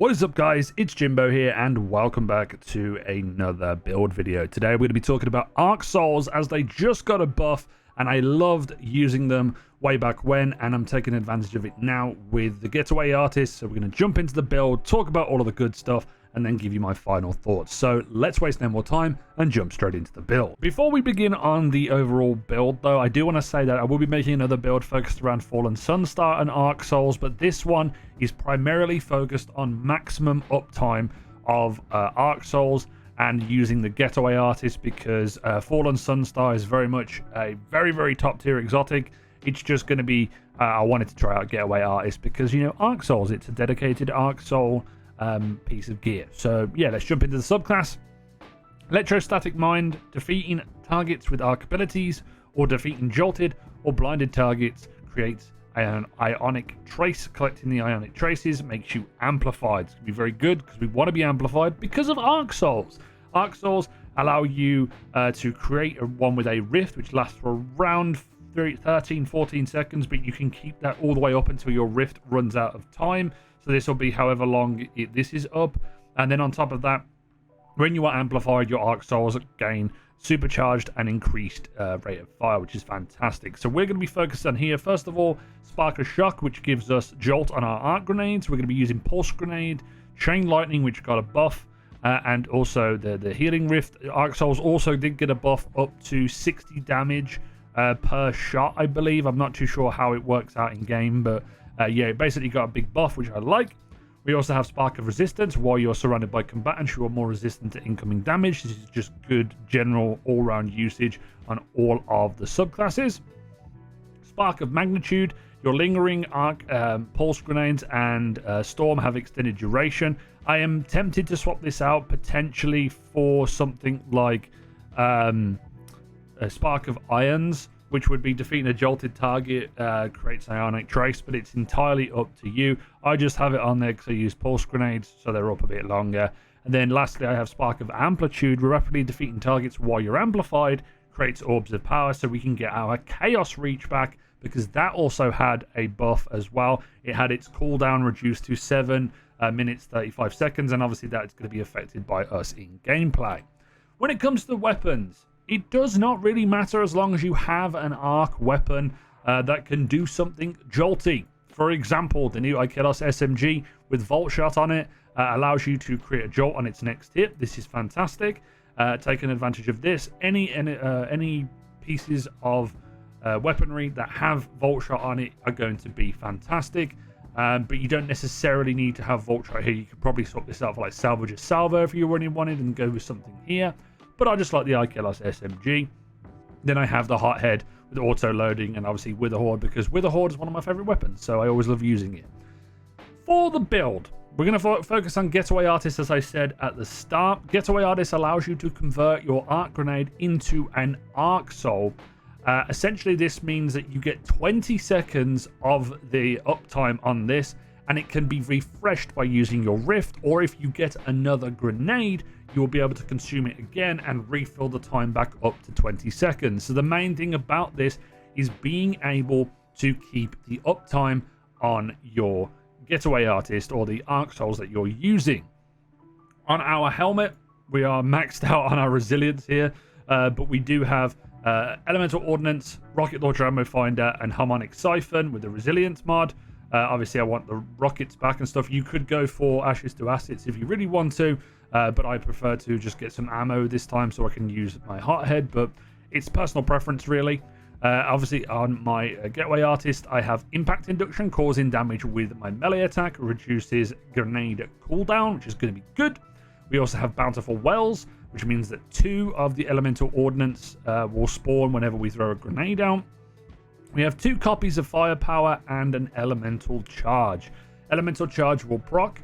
What is up, guys? It's Jimbo here and welcome back to another build video. Today we're going to be talking about Arc Souls, as they just got a buff and I loved using them way back when, and I'm taking advantage of it now with the Getaway Artist. So we're going to jump into the build, talk about all of the good stuff, and then give you my final thoughts. So let's waste no more time and jump straight into the build. Before we begin on the overall build though, I do want to say that I will be making another build focused around Fallen Sunstar and Arc Souls, but this one is primarily focused on maximum uptime of Arc Souls and using the Getaway Artist, because Fallen Sunstar is very much a very top tier exotic. It's just going to be, I wanted to try out Getaway Artist because, you know, Arc Souls, it's a dedicated Arc Soul piece of gear. So yeah, let's jump into the subclass. Electrostatic Mind, defeating targets with arc abilities or defeating jolted or blinded targets creates an ionic trace. Collecting the ionic traces makes you amplified. It's going to be very good because we want to be amplified because of Arc Souls. Arc Souls allow you to create one with a rift which lasts for around 13-14 seconds, but you can keep that all the way up until your rift runs out of time. So this will be however long this is up. And then on top of that, when you are amplified, your Arc Souls gain supercharged and increased rate of fire, which is fantastic. So we're going to be focused on here. First of all, Spark of Shock, which gives us jolt on our arc grenades. We're going to be using Pulse Grenade, Chain Lightning, which got a buff, and also the Healing Rift. Arc Souls also did get a buff up to 60 damage per shot, I believe. I'm not too sure how it works out in game, but yeah, it basically got a big buff, which I like. We also have Spark of Resistance. While you're surrounded by combatants, you are more resistant to incoming damage. This is just good general all-round usage on all of the subclasses. Spark of Magnitude. Your Lingering Arc, Pulse Grenades, and Storm have extended duration. I am tempted to swap this out potentially for something like a Spark of Irons, which would be defeating a jolted target, creates ionic trace, but it's entirely up to you. I just have it on there because I use Pulse Grenades, so they're up a bit longer. And then lastly, I have Spark of Amplitude. Rapidly defeating targets while you're amplified creates orbs of power, so we can get our Chaos Reach back, because that also had a buff as well. It had its cooldown reduced to 7 minutes 35 seconds, and obviously that's going to be affected by us in gameplay. When it comes to the weapons, it does not really matter as long as you have an arc weapon that can do something jolty. For example, the new Utilising SMG with Volt Shot on it allows you to create a jolt on its next hit. This is fantastic. Taking advantage of this, any pieces of weaponry that have Volt Shot on it are going to be fantastic. But you don't necessarily need to have Volt Shot here. You could probably swap this out for like Salvage a Salvo if you really wanted and go with something here. But I just like the Utilising SMG. Then I have the Hothead with auto loading, and obviously Wither Horde, because Wither Horde is one of my favorite weapons, so I always love using it. For the build, we're going to focus on Getaway Artist, as I said at the start. Getaway Artist allows you to convert your arc grenade into an Arc Soul. Essentially, this means that you get 20 seconds of the uptime on this, and it can be refreshed by using your Rift, or if you get another grenade, you will be able to consume it again and refill the time back up to 20 seconds. So the main thing about this is being able to keep the uptime on your Getaway Artist or the Arc Souls that you're using. On our helmet, we are maxed out on our resilience here, but we do have Elemental Ordnance, Rocket Launcher Ammo Finder, and Harmonic Siphon with the Resilience mod. Obviously, I want the rockets back and stuff. You could go for Ashes to Assets if you really want to, but I prefer to just get some ammo this time so I can use my Hothead, but it's personal preference, really. Obviously, on my Getaway Artist, I have Impact Induction, causing damage with my melee attack, reduces grenade cooldown, which is going to be good. We also have Bountiful Wells, which means that 2 of the Elemental Ordnance will spawn whenever we throw a grenade out. We have 2 copies of Firepower and an Elemental Charge. Elemental Charge will proc,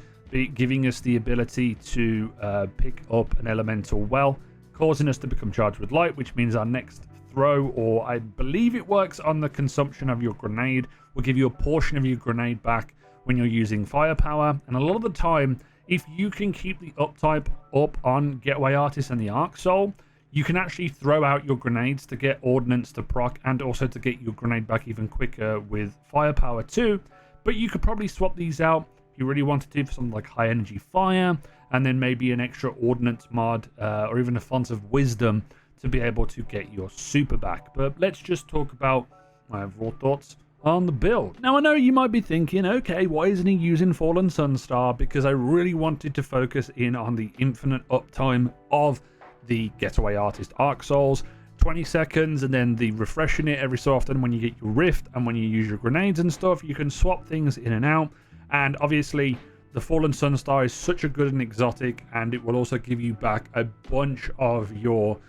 giving us the ability to pick up an Elemental Well, causing us to become charged with light, which means our next throw, or I believe it works on the consumption of your grenade, will give you a portion of your grenade back when you're using Firepower. And a lot of the time, if you can keep the uptime up on Getaway Artist and the Arc Soul, you can actually throw out your grenades to get ordnance to proc, and also to get your grenade back even quicker with Firepower too. But you could probably swap these out you really wanted to for something like high energy fire, and then maybe an extra ordnance mod or even a font of wisdom to be able to get your super back. But let's just talk about my overall thoughts on the build. Now, I know you might be thinking, okay, why isn't he using Fallen Sunstar? Because I really wanted to focus in on the infinite uptime of the Getaway Artist Arc Souls. 20 seconds, and then the refreshing it every so often when you get your rift and when you use your grenades and stuff. You can swap things in and out, and obviously the Fallen Sunstar is such a good and exotic, and it will also give you back a bunch of your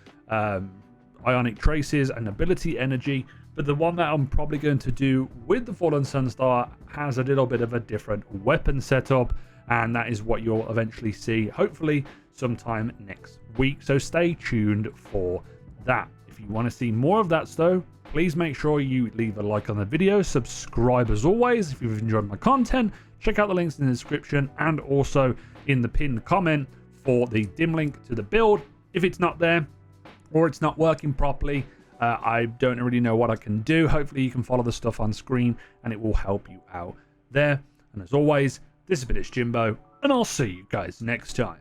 ionic traces and ability energy. But the one that I'm probably going to do with the Fallen Sunstar has a little bit of a different weapon setup, and that is what you'll eventually see, hopefully sometime next week. So stay tuned for that. If you want to see more of that though, please make sure you leave a like on the video, subscribe as always if you've enjoyed my content. Check out the links in the description and also in the pinned comment for the dim link to the build. If it's not there or it's not working properly, I don't really know what I can do. Hopefully you can follow the stuff on screen and it will help you out there. And as always, this has been Jimbo, and I'll see you guys next time.